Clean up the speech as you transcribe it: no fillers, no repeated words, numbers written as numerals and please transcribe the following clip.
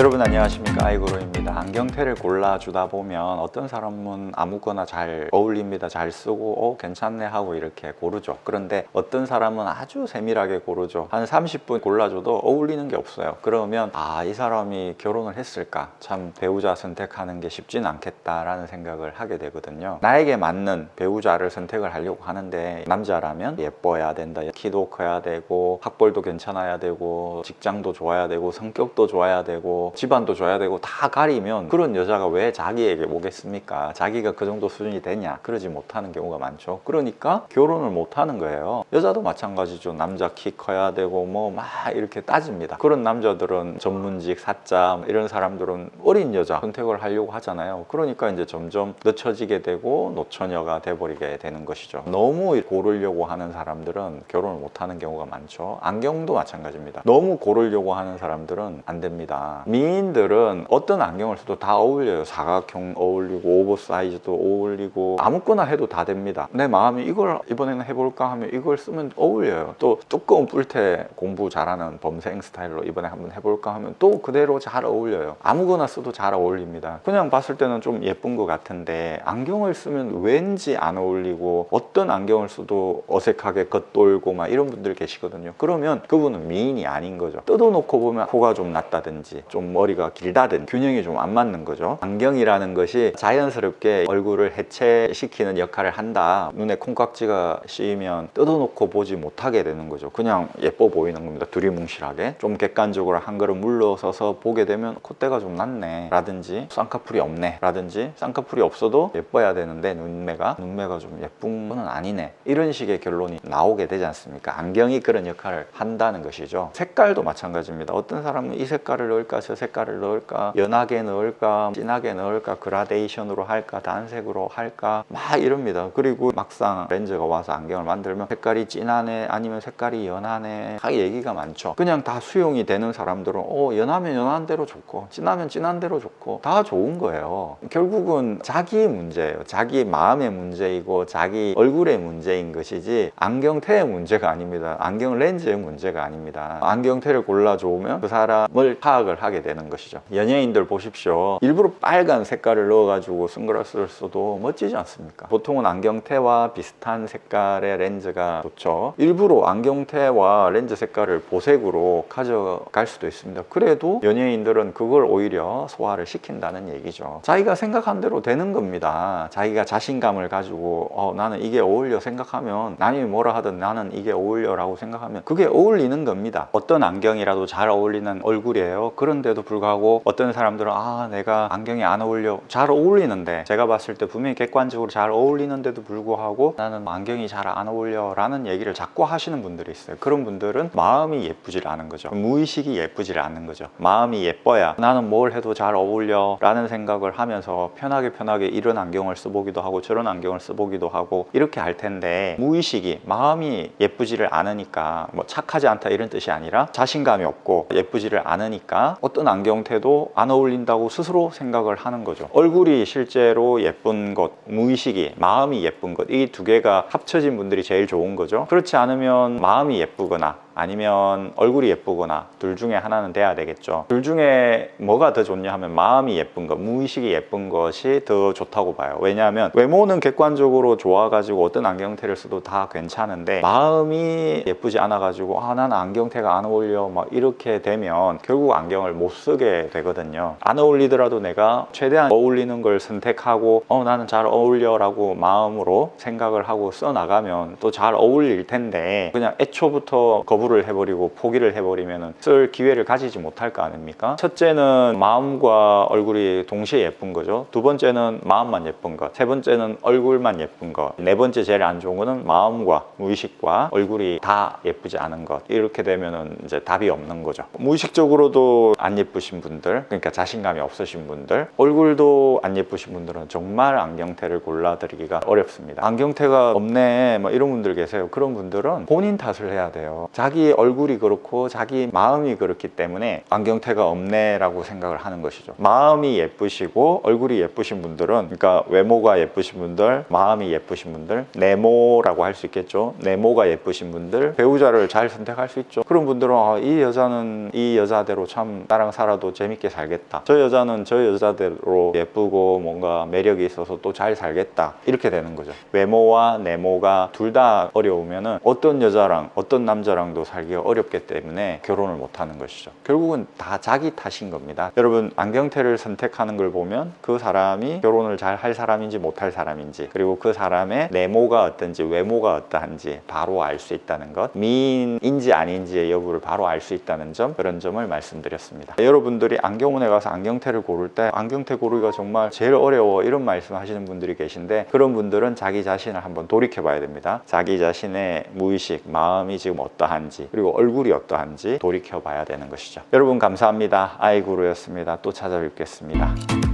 여러분 안녕하십니까, 아이구루입니다. 안경테를 골라주다 보면 어떤 사람은 아무거나 잘 어울립니다, 잘 쓰고 괜찮네 하고 이렇게 고르죠. 그런데 어떤 사람은 아주 세밀하게 고르죠. 한 30분 골라줘도 어울리는 게 없어요. 그러면 이 사람이 결혼을 했을까, 참 배우자 선택하는 게 쉽진 않겠다라는 생각을 하게 되거든요. 나에게 맞는 배우자를 선택을 하려고 하는데, 남자라면 예뻐야 된다, 키도 커야 되고 학벌도 괜찮아야 되고 직장도 좋아야 되고 성격도 좋아야 되고 집안도 줘야 되고 다 가리면 그런 여자가 왜 자기에게 오겠습니까? 자기가 그 정도 수준이 되냐? 그러지 못하는 경우가 많죠. 그러니까 결혼을 못하는 거예요. 여자도 마찬가지죠. 남자 키 커야 되고 막 이렇게 따집니다. 그런 남자들은 전문직, 사자 이런 사람들은 어린 여자 선택을 하려고 하잖아요. 그러니까 이제 점점 늦춰지게 되고 노처녀가 돼버리게 되는 것이죠. 너무 고르려고 하는 사람들은 결혼을 못하는 경우가 많죠. 안경도 마찬가지입니다. 너무 고르려고 하는 사람들은 안 됩니다. 미인들은 어떤 안경을 써도 다 어울려요. 사각형 어울리고 오버사이즈도 어울리고 아무거나 해도 다 됩니다. 내 마음이 이걸 이번에는 해볼까 하면 이걸 쓰면 어울려요. 또 두꺼운 뿔테 공부 잘하는 범생 스타일로 이번에 한번 해볼까 하면 또 그대로 잘 어울려요. 아무거나 써도 잘 어울립니다. 그냥 봤을 때는 좀 예쁜 것 같은데 안경을 쓰면 왠지 안 어울리고 어떤 안경을 써도 어색하게 겉돌고 막 이런 분들 계시거든요. 그러면 그분은 미인이 아닌 거죠. 뜯어놓고 보면 코가 좀 낮다든지 좀 머리가 길다든지 균형이 좀 안 맞는 거죠. 안경이라는 것이 자연스럽게 얼굴을 해체시키는 역할을 한다. 눈에 콩깍지가 씌이면 뜯어놓고 보지 못하게 되는 거죠. 그냥 예뻐 보이는 겁니다. 두리뭉실하게. 좀 객관적으로 한 걸음 물러서서 보게 되면 콧대가 좀 낮네 라든지 쌍꺼풀이 없네 라든지 쌍꺼풀이 없어도 예뻐야 되는데 눈매가 좀 예쁜 건 아니네, 이런 식의 결론이 나오게 되지 않습니까? 안경이 그런 역할을 한다는 것이죠. 색깔도 마찬가지입니다. 어떤 사람은 이 색깔을 넣을까 저 색깔을 넣을까, 연하게 넣을까 진하게 넣을까, 그라데이션으로 할까 단색으로 할까 막 이럽니다. 그리고 막상 렌즈가 와서 안경을 만들면 색깔이 진하네 아니면 색깔이 연하네 다 얘기가 많죠. 그냥 다 수용이 되는 사람들은 연하면 연한 대로 좋고 진하면 진한 대로 좋고 다 좋은 거예요. 결국은 자기 문제예요. 자기 마음의 문제이고 자기 얼굴의 문제인 것이지 안경테의 문제가 아닙니다. 안경 렌즈의 문제가 아닙니다. 안경테를 골라주면 그 사람을 파악을 하게 되는 것이죠. 연예인들 보십시오. 일부러 빨간 색깔을 넣어가지고 선글라스를 써도 멋지지 않습니까? 보통은 안경테와 비슷한 색깔의 렌즈가 좋죠. 일부러 안경테와 렌즈 색깔을 보색으로 가져갈 수도 있습니다. 그래도 연예인들은 그걸 오히려 소화를 시킨다는 얘기죠. 자기가 생각한 대로 되는 겁니다. 자기가 자신감을 가지고 나는 이게 어울려 생각하면, 남이 뭐라 하든 나는 이게 어울려 라고 생각하면 그게 어울리는 겁니다. 어떤 안경이라도 잘 어울리는 얼굴이에요. 그런데도 불구하고 어떤 사람들은 내가 안경이 안 어울려, 잘 어울리는데, 제가 봤을 때 분명히 객관적으로 잘 어울리는데도 불구하고 나는 안경이 잘 안 어울려 라는 얘기를 자꾸 하시는 분들이 있어요. 그런 분들은 마음이 예쁘질 않은 거죠. 무의식이 예쁘질 않는 거죠. 마음이 예뻐야 나는 뭘 해도 잘 어울려 라는 생각을 하면서 편하게 이런 안경을 써보기도 하고 저런 안경을 써보기도 하고 이렇게 할 텐데, 무의식이 마음이 예쁘지를 않으니까, 착하지 않다 이런 뜻이 아니라 자신감이 없고 예쁘지를 않으니까 어떤 안경테도 안 어울린다고 스스로 생각을 하는 거죠. 얼굴이 실제로 예쁜 것, 무의식이 마음이 예쁜 것, 이 두 개가 합쳐진 분들이 제일 좋은 거죠. 그렇지 않으면 마음이 예쁘거나 아니면 얼굴이 예쁘거나 둘 중에 하나는 돼야 되겠죠. 둘 중에 뭐가 더 좋냐 하면 마음이 예쁜 것, 무의식이 예쁜 것이 더 좋다고 봐요. 왜냐하면 외모는 객관적으로 좋아가지고 어떤 안경테를 써도 다 괜찮은데 마음이 예쁘지 않아가지고 나는 안경테가 안 어울려 막 이렇게 되면 결국 안경을 못 쓰게 되거든요. 안 어울리더라도 내가 최대한 어울리는 걸 선택하고 나는 잘 어울려 라고 마음으로 생각을 하고 써나가면 또 잘 어울릴 텐데, 그냥 애초부터 거부를 해버리고 포기를 해버리면 쓸 기회를 가지지 못할 거 아닙니까? 첫째는 마음과 얼굴이 동시에 예쁜 거죠. 두 번째는 마음만 예쁜 것, 세 번째는 얼굴만 예쁜 것, 네 번째 제일 안 좋은 거는 마음과 무의식과 얼굴이 다 예쁘지 않은 것. 이렇게 되면은 이제 답이 없는 거죠. 무의식적으로도 안 예쁘신 분들, 그러니까 자신감이 없으신 분들, 얼굴도 안 예쁘신 분들은 정말 안경테를 골라드리기가 어렵습니다. 안경테가 없네 이런 분들 계세요. 그런 분들은 본인 탓을 해야 돼요. 자기 얼굴이 그렇고 자기 마음이 그렇기 때문에 안경테가 없네라고 생각을 하는 것이죠. 마음이 예쁘시고 얼굴이 예쁘신 분들은, 그러니까 외모가 예쁘신 분들, 마음이 예쁘신 분들, 내모라고 할 수 있겠죠. 내모가 예쁘신 분들, 배우자를 잘 선택할 수 있죠. 그런 분들은 이 여자는 이 여자대로 참 나랑 살아도 재밌게 살겠다, 저 여자는 저 여자대로 예쁘고 뭔가 매력이 있어서 또 잘 살겠다, 이렇게 되는 거죠. 외모와 내모가 둘 다 어려우면은 어떤 여자랑 어떤 남자랑도 살기가 어렵기 때문에 결혼을 못 하는 것이죠. 결국은 다 자기 탓인 겁니다. 여러분, 안경테를 선택하는 걸 보면 그 사람이 결혼을 잘 할 사람인지 못할 사람인지, 그리고 그 사람의 내모가 어떤지 외모가 어떠한지 바로 알 수 있다는 것, 미인인지 아닌지의 여부를 바로 알 수 있다는 점, 그런 점을 말씀드렸습니다. 여러분들이 안경원에 가서 안경테를 고를 때 안경테 고르기가 정말 제일 어려워, 이런 말씀 하시는 분들이 계신데, 그런 분들은 자기 자신을 한번 돌이켜 봐야 됩니다. 자기 자신의 무의식, 마음이 지금 어떠한지, 그리고 얼굴이 어떠한지 돌이켜 봐야 되는 것이죠. 여러분, 감사합니다. 아이구루였습니다. 또 찾아뵙겠습니다.